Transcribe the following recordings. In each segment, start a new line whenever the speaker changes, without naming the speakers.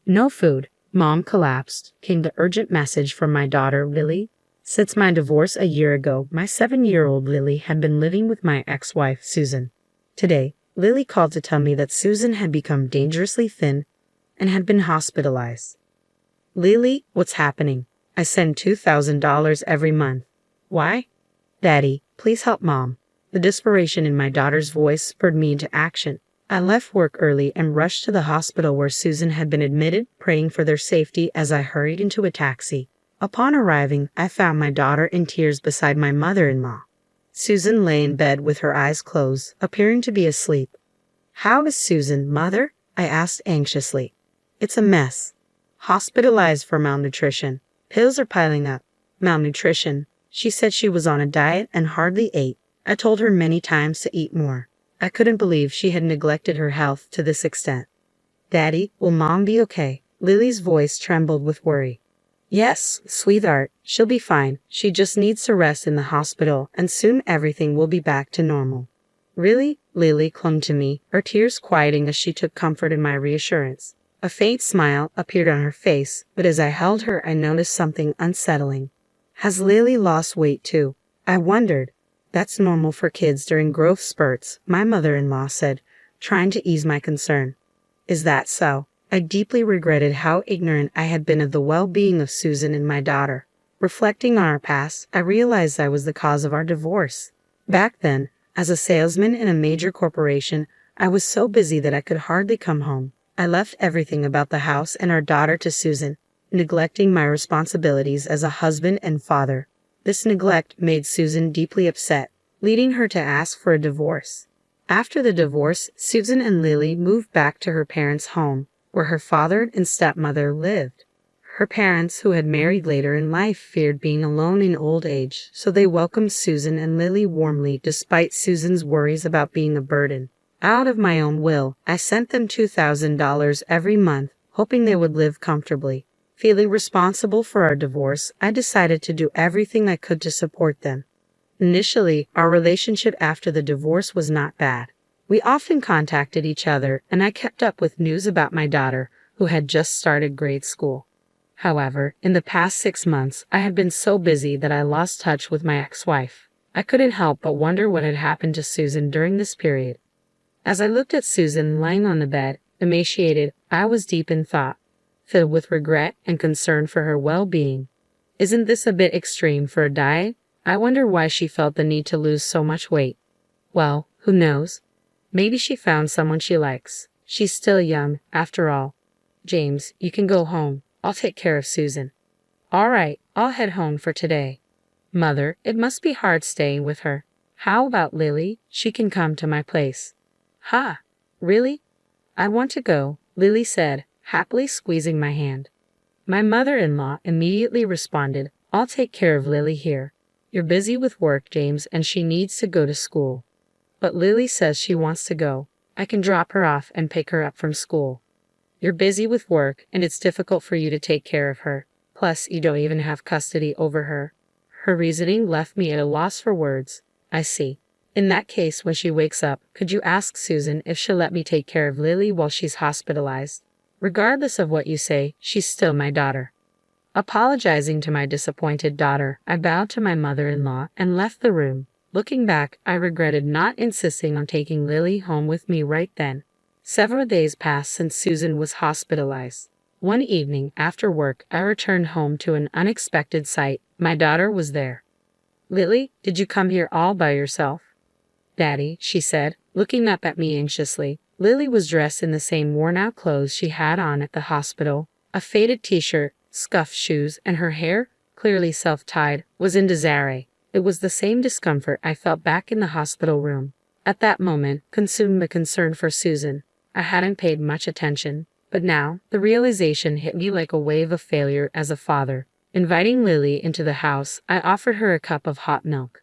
No food. Mom collapsed, came the urgent message from my daughter, Lily. Since my divorce a year ago, my 7-year-old Lily had been living with my ex-wife, Susan. Today, Lily called to tell me that Susan had become dangerously thin and had been hospitalized. Lily, what's happening? I send $2,000 every month. Why? Daddy, please help Mom. The desperation in my daughter's voice spurred me into action. I left work early and rushed to the hospital where Susan had been admitted, praying for their safety as I hurried into a taxi. Upon arriving, I found my daughter in tears beside my mother-in-law. Susan lay in bed with her eyes closed, appearing to be asleep. How is Susan, Mother? I asked anxiously. It's a mess. Hospitalized for malnutrition. Pills are piling up. Malnutrition. She said she was on a diet and hardly ate. I told her many times to eat more. I couldn't believe she had neglected her health to this extent. Daddy, will Mom be okay? Lily's voice trembled with worry. Yes, sweetheart, she'll be fine. She just needs to rest in the hospital, and soon everything will be back to normal. Really? Lily clung to me, her tears quieting as she took comfort in my reassurance. A faint smile appeared on her face, but as I held her, I noticed something unsettling. Has Lily lost weight too? I wondered. That's normal for kids during growth spurts, my mother-in-law said, trying to ease my concern. Is that so? I deeply regretted how ignorant I had been of the well-being of Susan and my daughter. Reflecting on our past, I realized I was the cause of our divorce. Back then, as a salesman in a major corporation, I was so busy that I could hardly come home. I left everything about the house and our daughter to Susan, neglecting my responsibilities as a husband and father. This neglect made Susan deeply upset, leading her to ask for a divorce. After the divorce, Susan and Lily moved back to her parents' home, where her father and stepmother lived. Her parents, who had married later in life, feared being alone in old age, so they welcomed Susan and Lily warmly despite Susan's worries about being a burden. Out of my own will, I sent them $2,000 every month, hoping they would live comfortably. Feeling responsible for our divorce, I decided to do everything I could to support them. Initially, our relationship after the divorce was not bad. We often contacted each other, and I kept up with news about my daughter, who had just started grade school. However, in the past 6 months, I had been so busy that I lost touch with my ex-wife. I couldn't help but wonder what had happened to Susan during this period. As I looked at Susan lying on the bed, emaciated, I was deep in thought, filled with regret and concern for her well-being. Isn't this a bit extreme for a diet? I wonder why she felt the need to lose so much weight. Well, who knows? Maybe she found someone she likes. She's still young, after all. James, you can go home. I'll take care of Susan. All right, I'll head home for today. Mother, it must be hard staying with her. How about Lily? She can come to my place. Ha! Really? I want to go, Lily said, happily squeezing my hand. My mother-in-law immediately responded, I'll take care of Lily here. You're busy with work, James, and she needs to go to school. But Lily says she wants to go. I can drop her off and pick her up from school. You're busy with work, and it's difficult for you to take care of her. Plus, you don't even have custody over her. Her reasoning left me at a loss for words. I see. In that case, when she wakes up, could you ask Susan if she'll let me take care of Lily while she's hospitalized? Regardless of what you say, she's still my daughter. Apologizing to my disappointed daughter, I bowed to my mother-in-law and left the room. Looking back, I regretted not insisting on taking Lily home with me right then. Several days passed since Susan was hospitalized. One evening, after work, I returned home to an unexpected sight. My daughter was there. Lily, did you come here all by yourself? Daddy, she said, looking up at me anxiously. Lily was dressed in the same worn-out clothes she had on at the hospital. A faded t-shirt, scuffed shoes, and her hair, clearly self-tied, was in disarray. It was the same discomfort I felt back in the hospital room. At that moment, consumed by concern for Susan, I hadn't paid much attention. But now, the realization hit me like a wave of failure as a father. Inviting Lily into the house, I offered her a cup of hot milk.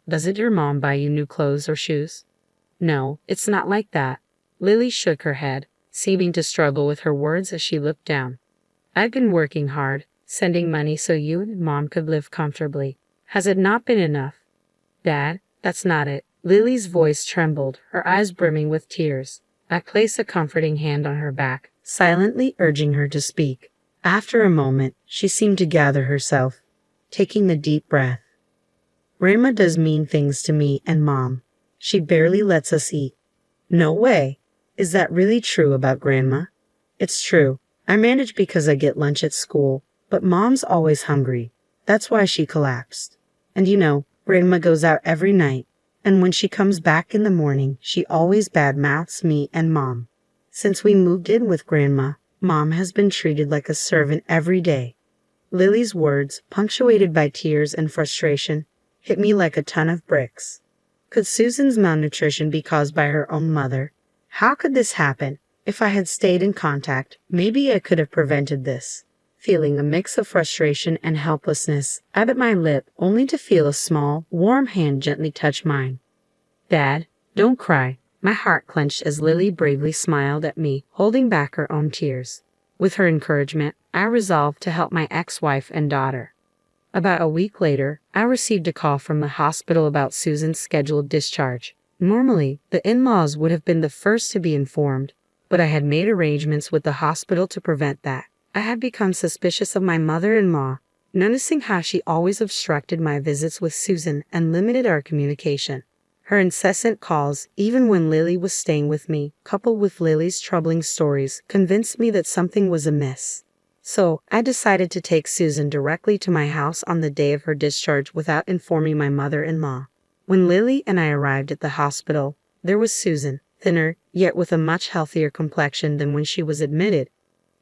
Doesn't your mom buy you new clothes or shoes? No, it's not like that. Lily shook her head, seeming to struggle with her words as she looked down. I've been working hard, sending money so you and Mom could live comfortably. Has it not been enough? Dad, that's not it. Lily's voice trembled, her eyes brimming with tears. I placed a comforting hand on her back, silently urging her to speak. After a moment, she seemed to gather herself, taking a deep breath. Grandma does mean things to me and Mom. She barely lets us eat. No way. Is that really true about Grandma? It's true. I manage because I get lunch at school, but Mom's always hungry. That's why she collapsed. And Grandma goes out every night, and when she comes back in the morning, she always badmouths me and Mom. Since we moved in with Grandma, Mom has been treated like a servant every day. Lily's words, punctuated by tears and frustration, hit me like a ton of bricks. Could Susan's malnutrition be caused by her own mother? How could this happen? If I had stayed in contact, maybe I could have prevented this. Feeling a mix of frustration and helplessness, I bit my lip only to feel a small, warm hand gently touch mine. Dad, don't cry. My heart clenched as Lily bravely smiled at me, holding back her own tears. With her encouragement, I resolved to help my ex-wife and daughter. About a week later, I received a call from the hospital about Susan's scheduled discharge. Normally, the in-laws would have been the first to be informed, but I had made arrangements with the hospital to prevent that. I had become suspicious of my mother-in-law, noticing how she always obstructed my visits with Susan and limited our communication. Her incessant calls, even when Lily was staying with me, coupled with Lily's troubling stories, convinced me that something was amiss. So, I decided to take Susan directly to my house on the day of her discharge without informing my mother-in-law. When Lily and I arrived at the hospital, there was Susan, thinner, yet with a much healthier complexion than when she was admitted.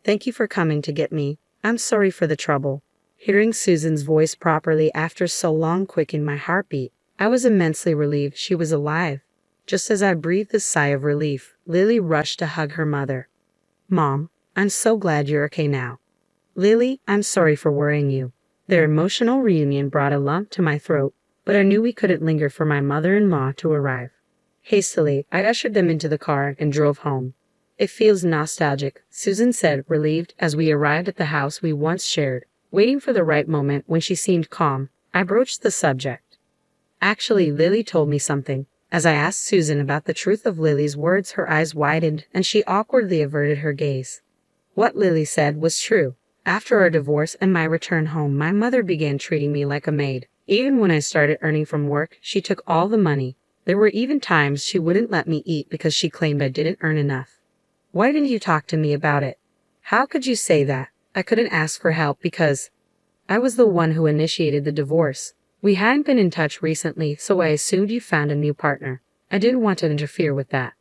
"Thank you for coming to get me. I'm sorry for the trouble." Hearing Susan's voice properly after so long quickened my heartbeat. I was immensely relieved she was alive. Just as I breathed a sigh of relief, Lily rushed to hug her mother. "Mom, I'm so glad you're okay now." "Lily, I'm sorry for worrying you." Their emotional reunion brought a lump to my throat, but I knew we couldn't linger for my mother-in-law to arrive. Hastily, I ushered them into the car and drove home. "It feels nostalgic," Susan said, relieved, as we arrived at the house we once shared. Waiting for the right moment when she seemed calm, I broached the subject. "Actually, Lily told me something." As I asked Susan about the truth of Lily's words, her eyes widened and she awkwardly averted her gaze. What Lily said was true. After our divorce and my return home, my mother began treating me like a maid. Even when I started earning from work, she took all the money. There were even times she wouldn't let me eat because she claimed I didn't earn enough. "Why didn't you talk to me about it?" "How could you say that?" "I couldn't ask for help because I was the one who initiated the divorce. We hadn't been in touch recently, so I assumed you found a new partner. I didn't want to interfere with that."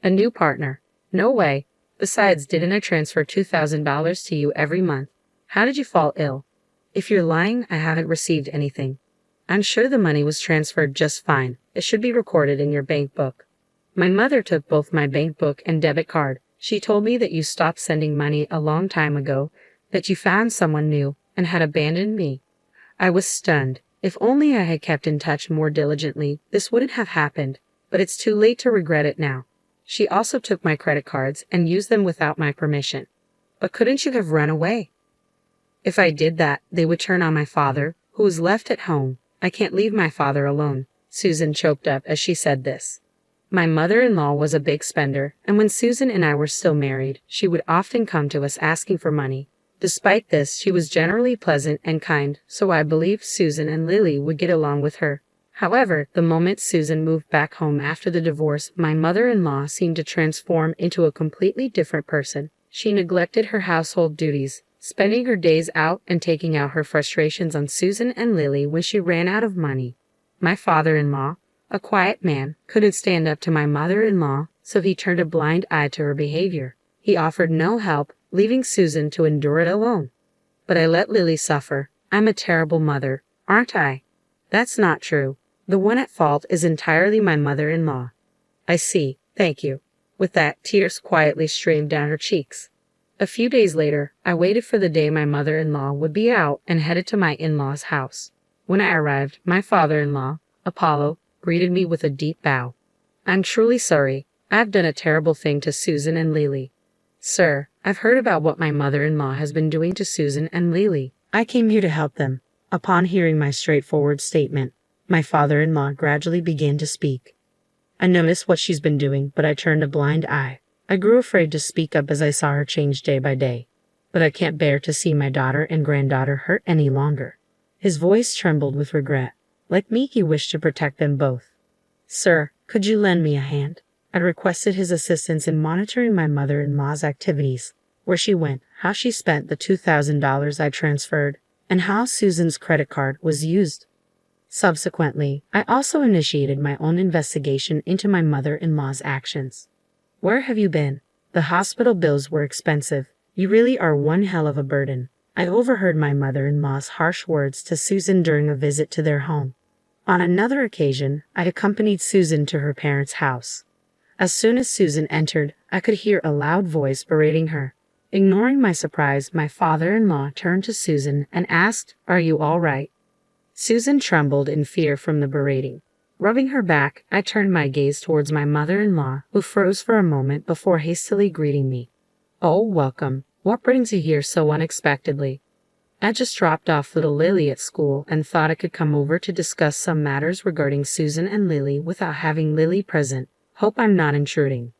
"A new partner? No way. Besides, didn't I transfer $2,000 to you every month? How did you fall ill?" "If you're lying, I haven't received anything." "I'm sure the money was transferred just fine. It should be recorded in your bank book." "My mother took both my bank book and debit card. She told me that you stopped sending money a long time ago, that you found someone new, and had abandoned me." I was stunned. If only I had kept in touch more diligently, this wouldn't have happened, but it's too late to regret it now. "She also took my credit cards and used them without my permission." "But couldn't you have run away?" "If I did that, they would turn on my father, who was left at home. I can't leave my father alone." Susan choked up as she said this. My mother-in-law was a big spender, and when Susan and I were still married, she would often come to us asking for money. Despite this, she was generally pleasant and kind, so I believed Susan and Lily would get along with her. However, the moment Susan moved back home after the divorce, my mother-in-law seemed to transform into a completely different person. She neglected her household duties, spending her days out and taking out her frustrations on Susan and Lily when she ran out of money. My father-in-law, a quiet man, couldn't stand up to my mother-in-law, so he turned a blind eye to her behavior. He offered no help, leaving Susan to endure it alone. But I let Lily suffer. I'm a terrible mother, aren't I? That's not true. The one at fault is entirely my mother-in-law. I see, thank you. With that, tears quietly streamed down her cheeks. A few days later, I waited for the day my mother-in-law would be out and headed to my in-law's house. When I arrived, my father-in-law, Apollo, greeted me with a deep bow. "I'm truly sorry. I've done a terrible thing to Susan and Lily." "Sir, I've heard about what my mother-in-law has been doing to Susan and Lily. I came here to help them." Upon hearing my straightforward statement, my father-in-law gradually began to speak. "I noticed what she's been doing, but I turned a blind eye. I grew afraid to speak up as I saw her change day by day. But I can't bear to see my daughter and granddaughter hurt any longer. His voice trembled with regret. Like me, he wished to protect them both. Sir, could you lend me a hand? I requested his assistance in monitoring my mother-in-law's activities, where she went, how she spent the $2,000 I transferred, and how Susan's credit card was used. Subsequently, I also initiated my own investigation into my mother-in-law's actions. Where have you been? The hospital bills were expensive. You really are one hell of a burden. I overheard my mother-in-law's harsh words to Susan during a visit to their home. On another occasion, I accompanied Susan to her parents' house. As soon as Susan entered, I could hear a loud voice berating her. Ignoring my surprise, my father-in-law turned to Susan and asked, "Are you all right?" Susan trembled in fear from the berating. Rubbing her back, I turned my gaze towards my mother-in-law, who froze for a moment before hastily greeting me. "Oh, welcome. What brings you here so unexpectedly?" "I just dropped off little Lily at school and thought I could come over to discuss some matters regarding Susan and Lily without having Lily present. Hope I'm not intruding."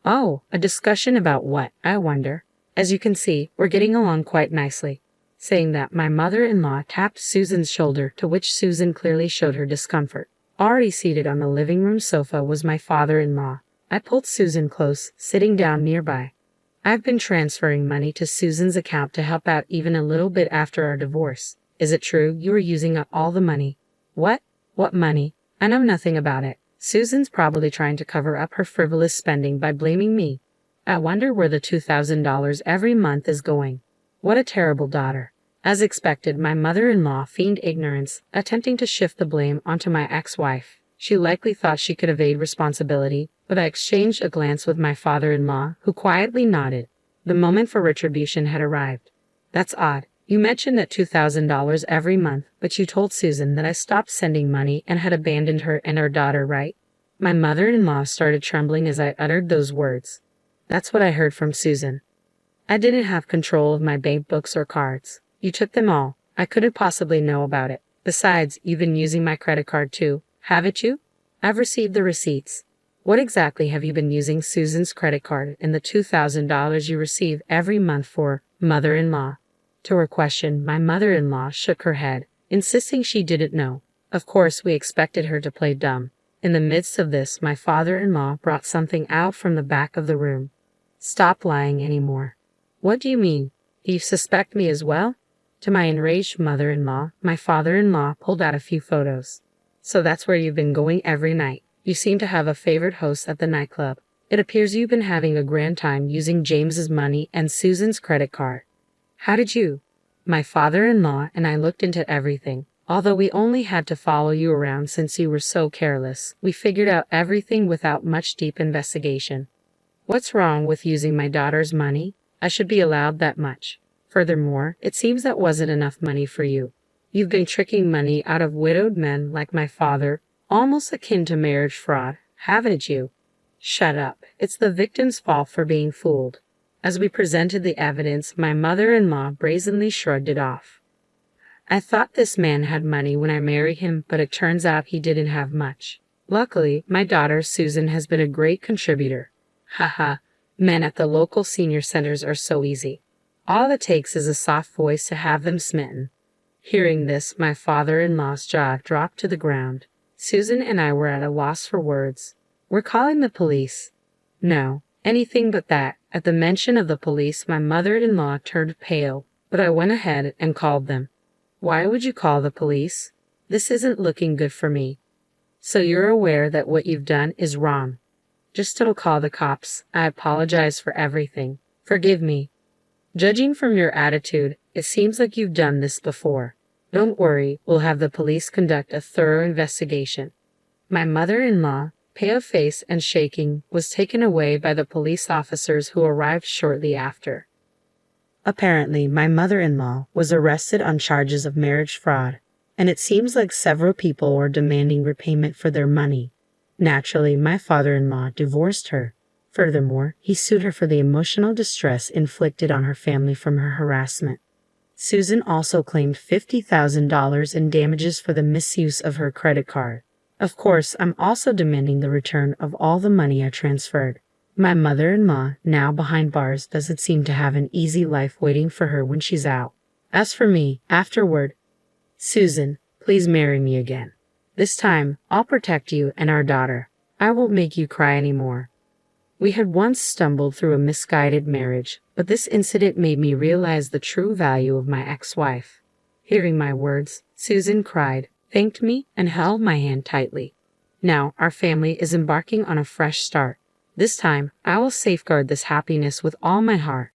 "Oh, a discussion about what, I wonder? As you can see, we're getting along quite nicely." Saying that, my mother-in-law tapped Susan's shoulder, to which Susan clearly showed her discomfort. Already seated on the living room sofa was my father-in-law. I pulled Susan close, sitting down nearby. "I've been transferring money to Susan's account to help out even a little bit after our divorce. Is it true you were using up all the money?" "What? What money? I know nothing about it. Susan's probably trying to cover up her frivolous spending by blaming me. I wonder where the $2,000 every month is going. What a terrible daughter." As expected, my mother-in-law feigned ignorance, attempting to shift the blame onto my ex-wife. She likely thought she could evade responsibility, but I exchanged a glance with my father-in-law, who quietly nodded. The moment for retribution had arrived. "That's odd. You mentioned that $2,000 every month, but you told Susan that I stopped sending money and had abandoned her and our daughter, right?" My mother-in-law started trembling as I uttered those words. "That's what I heard from Susan. I didn't have control of my bank books or cards. You took them all. I couldn't possibly know about it. Besides, you've been using my credit card too, haven't you?" "I've received the receipts." "What exactly have you been using Susan's credit card and the $2,000 you receive every month for, mother-in-law?" To her question, my mother-in-law shook her head, insisting she didn't know. Of course, we expected her to play dumb. In the midst of this, my father-in-law brought something out from the back of the room. "Stop lying anymore." "What do you mean? Do you suspect me as well?" To my enraged mother-in-law, my father-in-law pulled out a few photos. "So that's where you've been going every night. You seem to have a favorite host at the nightclub. It appears you've been having a grand time using James's money and Susan's credit card. How did you?" My father-in-law and I looked into everything. Although we only had to follow you around since you were so careless, we figured out everything without much deep investigation. What's wrong with using my daughter's money? I should be allowed that much. Furthermore, it seems that wasn't enough money for you. You've been tricking money out of widowed men like my father, almost akin to marriage fraud, haven't you? Shut up. It's the victim's fault for being fooled. As we presented the evidence, my mother-in-law brazenly shrugged it off. "I thought this man had money when I married him, but it turns out he didn't have much. Luckily, my daughter Susan has been a great contributor. Haha, men at the local senior centers are so easy. All it takes is a soft voice to have them smitten." Hearing this, my father-in-law's jaw dropped to the ground. Susan and I were at a loss for words. "We're calling the police." "No, anything but that." At the mention of the police, my mother-in-law turned pale, but I went ahead and called them. "Why would you call the police? This isn't looking good for me." "So you're aware that what you've done is wrong?" "Just don't call the cops. I apologize for everything. Forgive me." "Judging from your attitude, it seems like you've done this before. Don't worry, we'll have the police conduct a thorough investigation." My mother-in-law, pale of face and shaking, was taken away by the police officers who arrived shortly after. Apparently, my mother-in-law was arrested on charges of marriage fraud, and it seems like several people were demanding repayment for their money. Naturally, my father-in-law divorced her. Furthermore, he sued her for the emotional distress inflicted on her family from her harassment. Susan also claimed $50,000 in damages for the misuse of her credit card. Of course, I'm also demanding the return of all the money I transferred. My mother-in-law, now behind bars, doesn't seem to have an easy life waiting for her when she's out. As for me, afterward, Susan, please marry me again. This time, I'll protect you and our daughter. I won't make you cry anymore. We had once stumbled through a misguided marriage, but this incident made me realize the true value of my ex-wife. Hearing my words, Susan cried, thanked me, and held my hand tightly. Now our family is embarking on a fresh start. This time, I will safeguard this happiness with all my heart.